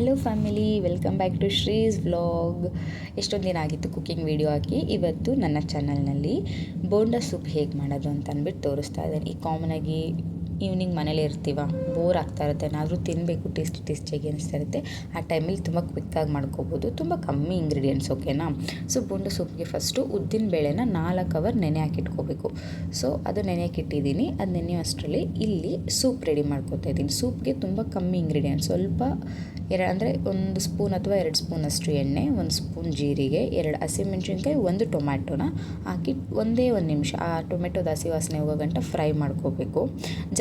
Hello family, welcome back to Shree's vlog. ಎಷ್ಟೊಂದು ದಿನ ಆಗಿತ್ತು ಕುಕ್ಕಿಂಗ್ ವಿಡಿಯೋ ಹಾಕಿ. ಇವತ್ತು ನನ್ನ ಚಾನಲ್ನಲ್ಲಿ ಬೋಂಡ ಸೂಪ್ ಹೇಗೆ ಮಾಡೋದು ಅಂತ ಅಂದ್ಬಿಟ್ಟು ತೋರಿಸ್ತಾ ಇದ್ದೇನೆ. ಈ ಕಾಮನಾಗಿ ಈವ್ನಿಂಗ್ ಮನೇಲಿ ಇರ್ತೀವ, ಬೋರ್ ಆಗ್ತಾ ಇರುತ್ತೆ, ಏನಾದರೂ ತಿನ್ನಬೇಕು ಟೇಸ್ಟಿಯಾಗಿ ಅನಿಸ್ತಾ ಇರುತ್ತೆ. ಆ ಟೈಮಲ್ಲಿ ತುಂಬ ಕ್ವಿಕ್ಕಾಗಿ ಮಾಡ್ಕೋಬೋದು, ತುಂಬ ಕಮ್ಮಿ ಇಂಗ್ರೀಡಿಯೆಂಟ್ಸ್, ಓಕೆನಾ. ಸೊ ಬೋಂಡ ಸೂಪ್ಗೆ ಫಸ್ಟು ಉದ್ದಿನ ಬೇಳೆನ 4 ಅವರ್ ನೆನೆ ಹಾಕಿಟ್ಕೋಬೇಕು. ಸೊ ಅದು ನೆನೆಯಕ್ಕಿಟ್ಟಿದ್ದೀನಿ. ಅದು ನೆನೆಯೋ ಅಷ್ಟರಲ್ಲಿ ಇಲ್ಲಿ ಸೂಪ್ ರೆಡಿ ಮಾಡ್ಕೋತಾ ಇದ್ದೀನಿ. ಸೂಪ್ಗೆ ತುಂಬ ಕಮ್ಮಿ ಇಂಗ್ರೀಡಿಯೆಂಟ್ಸ್, ಸ್ವಲ್ಪ ಅಂದರೆ 1 ಸ್ಪೂನ್ ಅಥವಾ 2 ಸ್ಪೂನಷ್ಟು ಎಣ್ಣೆ, 1 ಸ್ಪೂನ್ ಜೀರಿಗೆ, 2 ಹಸಿಮೆಣಸಿನ್ಕಾಯಿ, 1 ಟೊಮ್ಯಾಟೋನ ಹಾಕಿ ಒಂದೇ 1 ನಿಮಿಷ ಆ ಟೊಮೆಟೊದ ಹಸಿ ವಾಸನೆ ಹೋಗೋ ಗಂಟ ಫ್ರೈ ಮಾಡ್ಕೋಬೇಕು.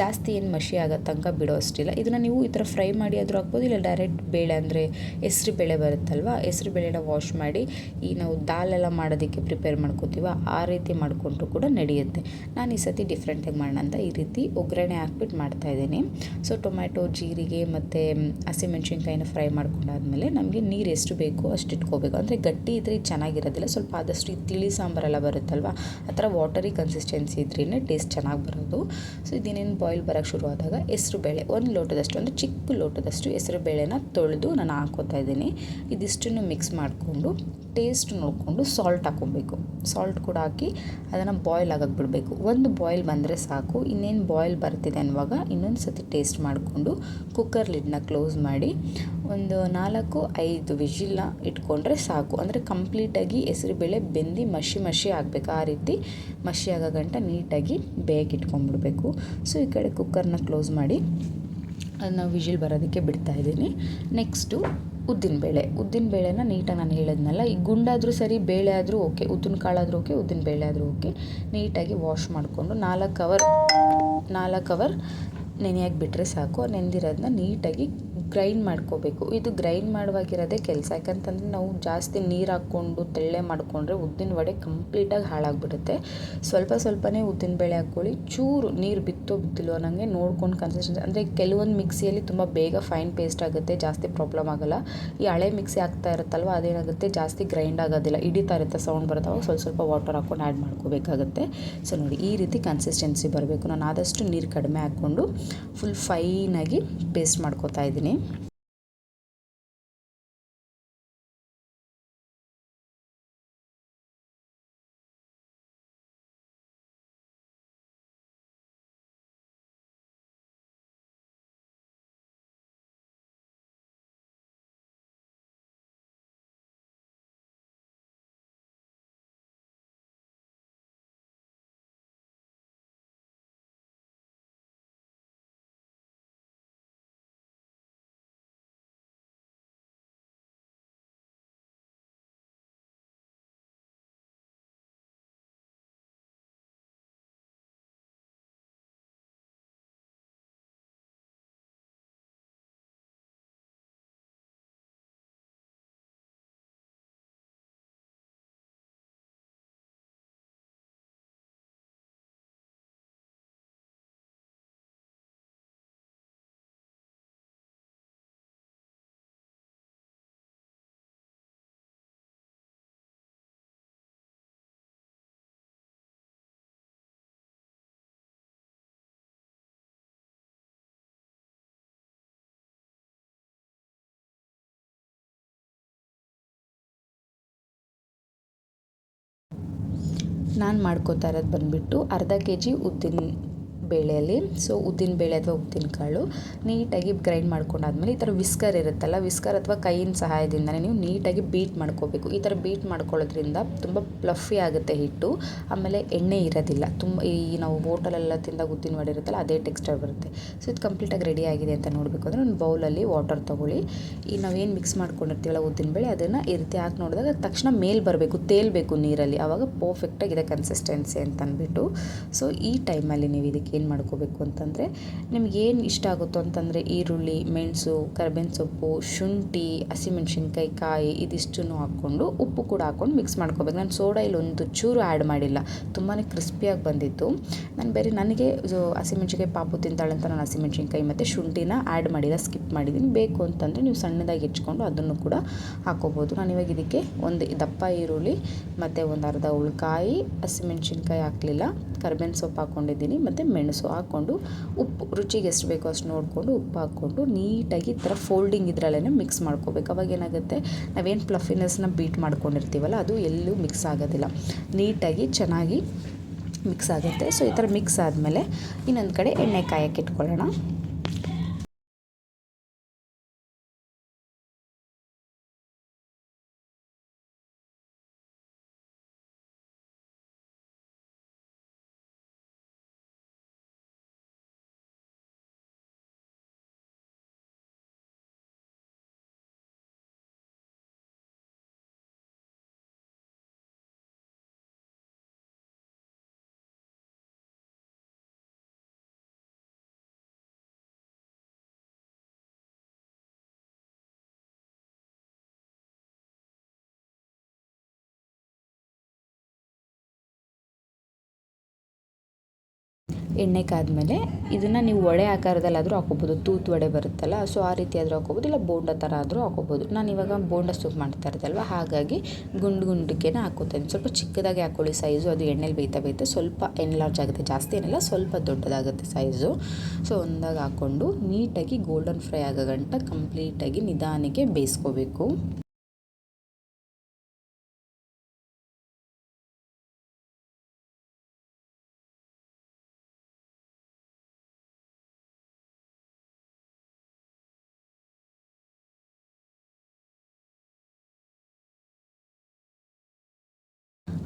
ಜಾಸ್ತಿ ಏನು ಮಷಿ ಆಗೋ ತನಕ ಬಿಡೋ ಅಷ್ಟಿಲ್ಲ. ಇದನ್ನು ನೀವು ಈ ಥರ ಫ್ರೈ ಮಾಡಿ ಆದರೂ ಹಾಕ್ಬೋದು, ಇಲ್ಲ ಡೈರೆಕ್ಟ್ ಬೇಳೆ ಅಂದರೆ ಹೆಸ್ರು ಬೇಳೆ ಬರುತ್ತಲ್ವ, ಹೆಸ್ರು ಬೇಳೆನ ವಾಶ್ ಮಾಡಿ ಈ ನಾವು ದಾಲೆಲ್ಲ ಮಾಡೋದಕ್ಕೆ ಪ್ರಿಪೇರ್ ಮಾಡ್ಕೋತೀವ ಆ ರೀತಿ ಮಾಡಿಕೊಂಡ್ರು ಕೂಡ ನಡೆಯುತ್ತೆ. ನಾನು ಈ ಸತಿ ಡಿಫ್ರೆಂಟಾಗಿ ಮಾಡೋಣ ಅಂತ ಈ ರೀತಿ ಒಗ್ಗರಣೆ ಹಾಕ್ಬಿಟ್ಟು ಮಾಡ್ತಾಯಿದ್ದೀನಿ. ಸೊ ಟೊಮ್ಯಾಟೊ, ಜೀರಿಗೆ ಮತ್ತು ಹಸಿಮೆಣ್ಸಿನ್ಕಾಯಿನ ಫ್ರೈ ಮಾಡ್ಕೊಂಡಾದ್ಮೇಲೆ ನಮಗೆ ನೀರು ಎಷ್ಟು ಬೇಕೋ ಅಷ್ಟು ಇಟ್ಕೋಬೇಕು. ಅಂದರೆ ಗಟ್ಟಿ ಇದ್ದರೆ ಚೆನ್ನಾಗಿರೋದಿಲ್ಲ, ಸ್ವಲ್ಪ ಆದಷ್ಟು ಈ ತಿಳಿ ಸಾಂಬಾರೆಲ್ಲ ಬರುತ್ತಲ್ವ ಆ ಥರ ವಾಟರಿ ಕನ್ಸಿಸ್ಟೆನ್ಸಿ ಇದ್ರೇ ಟೇಸ್ಟ್ ಚೆನ್ನಾಗಿ ಬರೋದು. ಸೊ ಇದೇನೇನು ಬಾಯ್ಲ್ ಬರೋಕ್ಕೆ ಶುರು ಆದಾಗ ಹೆಸ್ರು ಬೇಳೆ 1 ಲೋಟದಷ್ಟು, ಅಂದರೆ ಚಿಕ್ಕ ಲೋಟದಷ್ಟು ಹೆಸ್ರು ಬೇಳೆನ ತೊಳೆದು ನಾನು ಹಾಕ್ಕೋತಾ ಇದ್ದೀನಿ. ಇದಿಷ್ಟನ್ನು ಮಿಕ್ಸ್ ಮಾಡಿಕೊಂಡು ಟೇಸ್ಟ್ ನೋಡಿಕೊಂಡು ಸಾಲ್ಟ್ ಹಾಕ್ಕೊಬೇಕು. ಸಾಲ್ಟ್ ಕೂಡ ಹಾಕಿ ಅದನ್ನು ಬಾಯ್ಲ್ ಆಗೋಕ್ಕೆ ಬಿಡಬೇಕು. 1 ಬಾಯ್ಲ್ ಬಂದರೆ ಸಾಕು. ಇನ್ನೇನು ಬಾಯ್ಲ್ ಬರ್ತಿದೆ ಅನ್ನುವಾಗ ಇನ್ನೊಂದು ಸತಿ ಟೇಸ್ಟ್ ಮಾಡಿಕೊಂಡು ಕುಕ್ಕರ್ ಲಿಡ್ನ ಕ್ಲೋಸ್ ಮಾಡಿ ಒಂದು 4-5 ವಿಜಿಲ್ನ ಇಟ್ಕೊಂಡ್ರೆ ಸಾಕು. ಅಂದರೆ ಕಂಪ್ಲೀಟಾಗಿ ಹೆಸರುಬೇಳೆ ಬೆಂದು ಮಷಿ ಆಗಬೇಕು. ಆ ರೀತಿ ಮಷಿ ಆಗೋ ಗಂಟ ನೀಟಾಗಿ ಬೇಯಕ್ಕೆ ಇಟ್ಕೊಂಡ್ಬಿಡ್ಬೇಕು. ಸೊ ಈ ಕಡೆ ಕುಕ್ಕರ್ನ ಕ್ಲೋಸ್ ಮಾಡಿ ಅದನ್ನ ವಿಜಿಲ್ ಬರೋದಕ್ಕೆ ಬಿಡ್ತಾಯಿದ್ದೀನಿ. ನೆಕ್ಸ್ಟು ಉದ್ದಿನ ಬೇಳೆನ ನೀಟಾಗಿ ನಾನು ಹೇಳಿದ್ನಲ್ಲ, ಈ ಗುಂಡಾದರೂ ಸರಿ, ಬೇಳೆ ಆದರೂ ಓಕೆ, ಉದ್ದಿನ ಕಾಳಾದರೂ ಓಕೆ, ಉದ್ದಿನ ಬೇಳೆ ಆದರೂ ಓಕೆ, ನೀಟಾಗಿ ವಾಶ್ ಮಾಡಿಕೊಂಡು 4 ಅವರ್ ನೆನೆಯಾಗಿ ಬಿಟ್ಟರೆ ಸಾಕು. ನೆಂದಿರೋದನ್ನ ನೀಟಾಗಿ ಗ್ರೈಂಡ್ ಮಾಡ್ಕೋಬೇಕು. ಇದು ಗ್ರೈಂಡ್ ಮಾಡುವಾಗಿರೋದೇ ಕೆಲಸ. ಯಾಕಂತಂದರೆ ನಾವು ಜಾಸ್ತಿ ನೀರು ಹಾಕ್ಕೊಂಡು ತೆಳ್ಳೆ ಮಾಡಿಕೊಂಡ್ರೆ ಉದ್ದಿನ ವಡೆ ಕಂಪ್ಲೀಟಾಗಿ ಹಾಳಾಗಿಬಿಡುತ್ತೆ. ಸ್ವಲ್ಪನೇ ಉದ್ದಿನಬೇಳೆ ಹಾಕ್ಕೊಳ್ಳಿ. ಚೂರು ನೀರು ಬಿತ್ತಿಲ್ವೋ ನನಗೆ ನೋಡ್ಕೊಂಡು ಕನ್ಸಿಸ್ಟೆನ್ಸಿ, ಅಂದರೆ ಕೆಲವೊಂದು ಮಿಕ್ಸಿಯಲ್ಲಿ ತುಂಬ ಬೇಗ ಫೈನ್ ಪೇಸ್ಟ್ ಆಗುತ್ತೆ, ಜಾಸ್ತಿ ಪ್ರಾಬ್ಲಮ್ ಆಗೋಲ್ಲ. ಈ ಹಳೆ ಮಿಕ್ಸಿ ಆಗ್ತಾ ಇರುತ್ತಲ್ವ ಅದೇನಾಗುತ್ತೆ, ಜಾಸ್ತಿ ಗ್ರೈಂಡ್ ಆಗೋದಿಲ್ಲ, ಹಿಡಿತಾ ಇರುತ್ತೆ, ಸೌಂಡ್ ಬರ್ತಾವೆ. ಸ್ವಲ್ಪ ವಾಟರ್ ಹಾಕ್ಕೊಂಡು ಆ್ಯಡ್ ಮಾಡ್ಕೋಬೇಕಾಗುತ್ತೆ. ಸೊ ನೋಡಿ ಈ ರೀತಿ ಕನ್ಸಿಸ್ಟೆನ್ಸಿ ಬರಬೇಕು. ನಾನು ಆದಷ್ಟು ನೀರು ಕಡಿಮೆ ಹಾಕ್ಕೊಂಡು ಫುಲ್ ಫೈನಾಗಿ ಪೇಸ್ಟ್ ಮಾಡ್ಕೋತಾ ಇದ್ದೀನಿ. ನಾನು ಮಾಡ್ಕೋತಾ ಇರೋದು ಬಂದುಬಿಟ್ಟು ಅರ್ಧ kg ಉದ್ದಿನ ಬೇಳೆಯಲ್ಲಿ. ಸೊ ಉದ್ದಿನಬೇಳೆ ಅಥವಾ ಉದ್ದಿನಕಾಳು ನೀಟಾಗಿ ಗ್ರೈಂಡ್ ಮಾಡ್ಕೊಂಡಾದ್ಮೇಲೆ ಈ ಥರ ವಿಸ್ಕರ್ ಇರುತ್ತಲ್ಲ, ವಿಸ್ಕರ್ ಅಥವಾ ಕೈಯಿನ ಸಹಾಯದಿಂದನೇ ನೀವು ನೀಟಾಗಿ ಬೀಟ್ ಮಾಡ್ಕೋಬೇಕು. ಈ ಥರ ಬೀಟ್ ಮಾಡ್ಕೊಳ್ಳೋದ್ರಿಂದ ತುಂಬ ಪ್ಲಫಿ ಆಗುತ್ತೆ ಹಿಟ್ಟು, ಆಮೇಲೆ ಎಣ್ಣೆ ಇರೋದಿಲ್ಲ. ತುಂಬ ಈ ನಾವು ಹೋಟೆಲೆಲ್ಲ ತಿಂದಾಗ ಉದ್ದಿನ ವಡೆ ಇರುತ್ತಲ್ಲ ಅದೇ ಟೆಕ್ಸ್ಚರ್ ಬರುತ್ತೆ. ಸೊ ಇದು ಕಂಪ್ಲೀಟಾಗಿ ರೆಡಿ ಆಗಿದೆ ಅಂತ ನೋಡಬೇಕು ಅಂದರೆ ಒಂದು ಬೌಲಲ್ಲಿ ವಾಟರ್ ತೊಗೊಳ್ಳಿ. ಈ ನಾವೇನು ಮಿಕ್ಸ್ ಮಾಡ್ಕೊಂಡಿರ್ತೀವಲ್ಲ ಉದ್ದಿನಬೇಳೆ, ಅದನ್ನು ಈ ರೀತಿ ಹಾಕಿ ನೋಡಿದಾಗ ತಕ್ಷಣ ಮೇಲೆ ಬರಬೇಕು, ತೇಲ್ಬೇಕು ನೀರಲ್ಲಿ, ಆವಾಗ ಪರ್ಫೆಕ್ಟಾಗಿದೆ ಕನ್ಸಿಸ್ಟೆನ್ಸಿ ಅಂತ ಅಂದ್ಬಿಟ್ಟು. ಸೊ ಈ ಟೈಮಲ್ಲಿ ನೀವು ಇದಕ್ಕೆ ಏನು ಮಾಡ್ಕೋಬೇಕು ಅಂತಂದರೆ, ನಿಮಗೇನು ಇಷ್ಟ ಆಗುತ್ತೋ ಅಂತಂದರೆ ಈರುಳ್ಳಿ, ಮೆಣಸು, ಕರಿಬೇವಿನ ಸೊಪ್ಪು, ಶುಂಠಿ, ಹಸಿಮೆಣ್ಸಿನ್ಕಾಯಿ, ಕಾಯಿ ಇದಿಷ್ಟನ್ನು ಹಾಕ್ಕೊಂಡು ಉಪ್ಪು ಕೂಡ ಹಾಕ್ಕೊಂಡು ಮಿಕ್ಸ್ ಮಾಡ್ಕೋಬೇಕು. ನಾನು ಸೋಡಾ ಇಲ್ಲಿ ಒಂದು ಚೂರು ಆ್ಯಡ್ ಮಾಡಿಲ್ಲ, ತುಂಬಾ ಕ್ರಿಸ್ಪಿಯಾಗಿ ಬಂದಿತ್ತು. ನಾನು ಬೇರೆ ನನಗೆ ಹಸಿಮೆಣ್ಸಿನ್ಕಾಯಿ ಪಾಪು ತಿಂತಾಳಂತ ನಾನು ಹಸಿಮೆಣ್ಸಿನ್ಕಾಯಿ ಮತ್ತು ಶುಂಠಿನ ಆ್ಯಡ್ ಮಾಡಿಲ್ಲ, ಸ್ಕಿಪ್ ಮಾಡಿದ್ದೀನಿ. ಬೇಕು ಅಂತಂದರೆ ನೀವು ಸಣ್ಣದಾಗಿ ಹೆಚ್ಕೊಂಡು ಅದನ್ನು ಕೂಡ ಹಾಕ್ಕೋಬೋದು. ನಾನು ಇವಾಗ ಇದಕ್ಕೆ ಒಂದು ದಪ್ಪ ಈರುಳ್ಳಿ ಮತ್ತು ಒಂದು ಅರ್ಧ ಉಳ್ಕಾಯಿ, ಹಸಿಮೆಣ್ಸಿನ್ಕಾಯಿ ಹಾಕಲಿಲ್ಲ, ಕರಿಬೇವಿನ ಸೊಪ್ಪು ಹಾಕ್ಕೊಂಡಿದ್ದೀನಿ ಮತ್ತು ಮೆಣಸು ಹಾಕ್ಕೊಂಡು ಉಪ್ಪು ರುಚಿಗೆ ಎಷ್ಟು ಬೇಕೋ ಅಷ್ಟು ನೋಡಿಕೊಂಡು ಉಪ್ಪು ಹಾಕ್ಕೊಂಡು ನೀಟಾಗಿ ಈ ಥರ ಫೋಲ್ಡಿಂಗ್ ಇದರಲ್ಲೇ ಮಿಕ್ಸ್ ಮಾಡ್ಕೋಬೇಕು. ಅವಾಗ ಏನಾಗುತ್ತೆ, ನಾವೇನು ಫ್ಲಫಿನೆಸ್ನ ಬೀಟ್ ಮಾಡ್ಕೊಂಡಿರ್ತೀವಲ್ಲ ಅದು ಎಲ್ಲೂ ಮಿಕ್ಸ್ ಆಗೋದಿಲ್ಲ, ನೀಟಾಗಿ ಚೆನ್ನಾಗಿ ಮಿಕ್ಸ್ ಆಗುತ್ತೆ. ಸೊ ಈ ಥರ ಮಿಕ್ಸ್ ಆದಮೇಲೆ ಇನ್ನೊಂದು ಕಡೆ ಎಣ್ಣೆ ಕಾಯಕ್ಕೆ ಇಟ್ಕೊಳ್ಳೋಣ. ಎಣ್ಣೆ ಕಾದ್ಮೇಲೆ ಇದನ್ನು ನೀವು ವಡೆ ಆಕಾರದಲ್ಲಾದರೂ ಹಾಕೋಬೋದು, ತೂತು ವಡೆ ಬರುತ್ತಲ್ಲ, ಸೊ ಆ ರೀತಿ ಆದರೂ ಹಾಕೋಬೋದು, ಇಲ್ಲ ಬೋಂಡ ಥರ ಆದರೂ ಹಾಕೋಬೋದು. ನಾನು ಇವಾಗ ಬೋಂಡ ಸೂಪ್ ಮಾಡ್ತಾ ಇರೋದಲ್ವ, ಹಾಗಾಗಿ ಗುಂಡಿಗೆ ಹಾಕೋತೀನಿ. ಸ್ವಲ್ಪ ಚಿಕ್ಕದಾಗಿ ಹಾಕ್ಕೊಳ್ಳಿ ಸೈಜು, ಅದು ಎಣ್ಣೆಲಿ ಬೇಯ್ತಾ ಸ್ವಲ್ಪ ಎನ್ಲಾರ್ಜ್ ಆಗುತ್ತೆ, ಜಾಸ್ತಿ ಏನಿಲ್ಲ, ಸ್ವಲ್ಪ ದೊಡ್ಡದಾಗುತ್ತೆ ಸೈಜು. ಸೊ ಒಂದಾಗ ಹಾಕ್ಕೊಂಡು ನೀಟಾಗಿ ಗೋಲ್ಡನ್ ಫ್ರೈ ಆಗೋ ಗಂಟ ಕಂಪ್ಲೀಟಾಗಿ ನಿಧಾನಕ್ಕೆ ಬೇಯಿಸ್ಕೋಬೇಕು.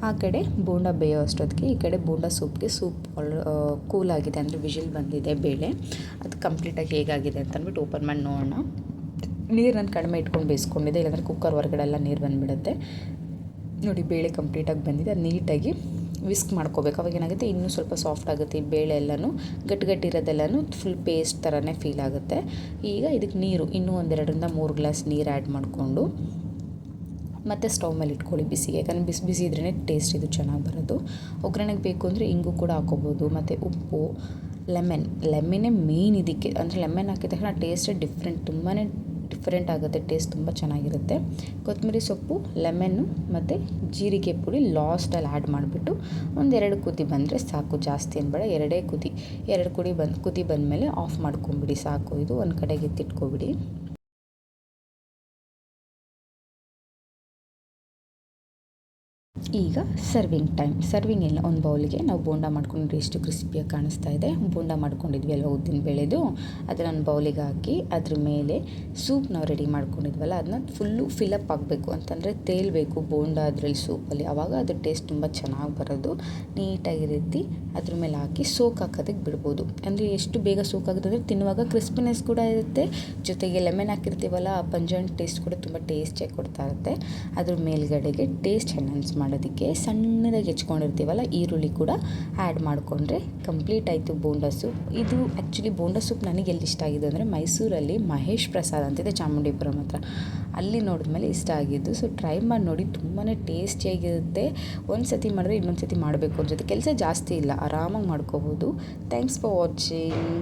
ಆ ಕಡೆ ಬೋಂಡ ಬೇಯೋ ಅಷ್ಟೊತ್ತಿಗೆ ಈ ಕಡೆ ಬೋಂಡ ಸೂಪ್ಗೆ ಕೂಲ್ ಆಗಿದೆ, ಅಂದರೆ ವಿಜಿಲ್ ಬಂದಿದೆ ಬೇಳೆ. ಅದು ಕಂಪ್ಲೀಟಾಗಿ ಹೇಗಾಗಿದೆ ಅಂತ ಅಂದ್ಬಿಟ್ಟು ಓಪನ್ ಮಾಡಿ ನೋಡೋಣ. ನೀರನ್ನು ಕಡಿಮೆ ಇಟ್ಕೊಂಡು ಬೇಯಿಸ್ಕೊಂಡಿದ್ದೆ, ಇಲ್ಲಾಂದರೆ ಕುಕ್ಕರ್ ಹೊರಗಡೆ ಎಲ್ಲ ನೀರು ಬಂದುಬಿಡುತ್ತೆ. ನೋಡಿ ಬೇಳೆ ಕಂಪ್ಲೀಟಾಗಿ ಬಂದಿದೆ. ಅದು ನೀಟಾಗಿ ವಿಸ್ಕ್ ಮಾಡ್ಕೋಬೇಕು. ಅವಾಗ ಏನಾಗುತ್ತೆ, ಇನ್ನೂ ಸ್ವಲ್ಪ ಸಾಫ್ಟ್ ಆಗುತ್ತೆ. ಈ ಬೇಳೆ ಎಲ್ಲನೂ ಗಟ್ಟಿರೋದೆಲ್ಲನೂ ಫುಲ್ ಪೇಸ್ಟ್ ಥರನೇ ಫೀಲ್ ಆಗುತ್ತೆ. ಈಗ ಇದಕ್ಕೆ ನೀರು ಇನ್ನೂ 2-3 ಗ್ಲಾಸ್ ನೀರು ಆ್ಯಡ್ ಮಾಡಿಕೊಂಡು ಮತ್ತು ಸ್ಟವ್ ಮೇಲೆ ಇಟ್ಕೊಳ್ಳಿ ಬಿಸಿಗೆ, ಯಾಕಂದರೆ ಬಿಸಿ ಇದ್ರೇ ಟೇಸ್ಟ್ ಇದು ಚೆನ್ನಾಗಿ ಬರೋದು. ಒಗ್ಗರಣೆಗೆ ಬೇಕು ಅಂದರೆ ಇಂಗು ಕೂಡ ಹಾಕೋಬೋದು, ಮತ್ತು ಉಪ್ಪು, ಲೆಮನ್ನೇ ಮೇಯ್ನ್ ಇದಕ್ಕೆ. ಅಂದರೆ ಲೆಮನ್ ಹಾಕಿದ ತಕ್ಷಣ ಟೇಸ್ಟೇ ಡಿಫ್ರೆಂಟ್ ಆಗುತ್ತೆ, ಟೇಸ್ಟ್ ತುಂಬ ಚೆನ್ನಾಗಿರುತ್ತೆ. ಕೊತ್ತಂಬರಿ ಸೊಪ್ಪು, ಲೆಮನ್ನು ಮತ್ತು ಜೀರಿಗೆ ಪುಡಿ ಲಾಸ್ಟಲ್ಲಿ ಆ್ಯಡ್ ಮಾಡಿಬಿಟ್ಟು 1-2 ಕುದಿ ಬಂದರೆ ಸಾಕು, ಜಾಸ್ತಿ ಅನ್ಬೇಡ, 2 ಕುದಿ ಬಂದಮೇಲೆ ಆಫ್ ಮಾಡ್ಕೊಂಬಿಡಿ ಸಾಕು. ಇದು ಒಂದು ಕಡೆಗೆ ಎತ್ತಿಟ್ಕೊಬಿಡಿ. ಈಗ ಸರ್ವಿಂಗ್ ಎಲ್ಲ ಒಂದು ಬೌಲಿಗೆ ನಾವು ಬೋಂಡ ಮಾಡ್ಕೊಂಡ್ರೆ ಎಷ್ಟು ಕ್ರಿಸ್ಪಿಯಾಗಿ ಕಾಣಿಸ್ತಾ ಇದೆ. ಬೋಂಡ ಮಾಡ್ಕೊಂಡಿದ್ವಿ ಅಲ್ವ ಉದ್ದಿನ ಬೇಳೆದು, ಅದನ್ನು ಒಂದು ಬೌಲಿಗೆ ಹಾಕಿ ಅದ್ರ ಮೇಲೆ ಸೂಪ್ ನಾವು ರೆಡಿ ಮಾಡ್ಕೊಂಡಿದ್ವಲ್ಲ ಅದನ್ನ ಫುಲ್ಲು ಫಿಲಪ್ ಆಗಬೇಕು, ಅಂತಂದರೆ ತೇಲ್ಬೇಕು ಬೋಂಡ ಅದರಲ್ಲಿ ಸೂಪಲ್ಲಿ, ಆವಾಗ ಅದ್ರ ಟೇಸ್ಟ್ ತುಂಬ ಚೆನ್ನಾಗಿ ಬರೋದು. ನೀಟಾಗಿ ರೀತಿ ಅದ್ರ ಮೇಲೆ ಹಾಕಿ ಸೋಕ್ ಹಾಕೋದಕ್ಕೆ ಬಿಡ್ಬೋದು. ಅಂದರೆ ಎಷ್ಟು ಬೇಗ ಸೋಕ್ ಆಗುತ್ತೆ ಅಂದರೆ ತಿನ್ನುವಾಗ ಕ್ರಿಸ್ಪಿನೆಸ್ ಕೂಡ ಇರುತ್ತೆ, ಜೊತೆಗೆ ಲೆಮನ್ ಹಾಕಿರ್ತೀವಲ್ಲ ಆ ಪಂಜೆಂಟ್ ಟೇಸ್ಟ್ ಕೂಡ ತುಂಬ ಟೇಸ್ಟಿಯಾಗಿ ಕೊಡ್ತಾ ಇರುತ್ತೆ. ಅದ್ರ ಮೇಲ್ಗಡೆಗೆ ಟೇಸ್ಟ್ ಎನ್ಹಾನ್ಸ್ ಮಾಡೋದಕ್ಕೆ ಸಣ್ಣದಾಗಿ ಹೆಚ್ಕೊಂಡಿರ್ತೀವಲ್ಲ ಈರುಳ್ಳಿ ಕೂಡ ಆ್ಯಡ್ ಮಾಡಿಕೊಂಡ್ರೆ ಕಂಪ್ಲೀಟ್ ಆಯಿತು ಬೋಂಡ ಸೂಪ್. ಇದು ಆ್ಯಕ್ಚುಲಿ ಬೋಂಡ ಸೂಪ್ ನನಗೆ ಎಲ್ಲಿ ಇಷ್ಟ ಆಗಿದೆ ಅಂದರೆ ಮೈಸೂರಲ್ಲಿ ಮಹೇಶ್ ಪ್ರಸಾದ್ ಅಂತಿದೆ ಚಾಮುಂಡಿಪುರಂ ಹತ್ರ, ಅಲ್ಲಿ ನೋಡಿದ್ಮೇಲೆ ಇಷ್ಟ ಆಗಿದ್ದು. ಸೊ ಟ್ರೈ ಮಾಡಿ ನೋಡಿ, ತುಂಬಾ ಟೇಸ್ಟಿಯಾಗಿರುತ್ತೆ. ಒಂದು ಸತಿ ಮಾಡಿದ್ರೆ ಇನ್ನೊಂದು ಸತಿ ಮಾಡಬೇಕು ಅನ್ಸುತ್ತೆ. ಕೆಲಸ ಜಾಸ್ತಿ ಇಲ್ಲ, ಆರಾಮಾಗಿ ಮಾಡ್ಕೋಬೋದು. Thanks for watching.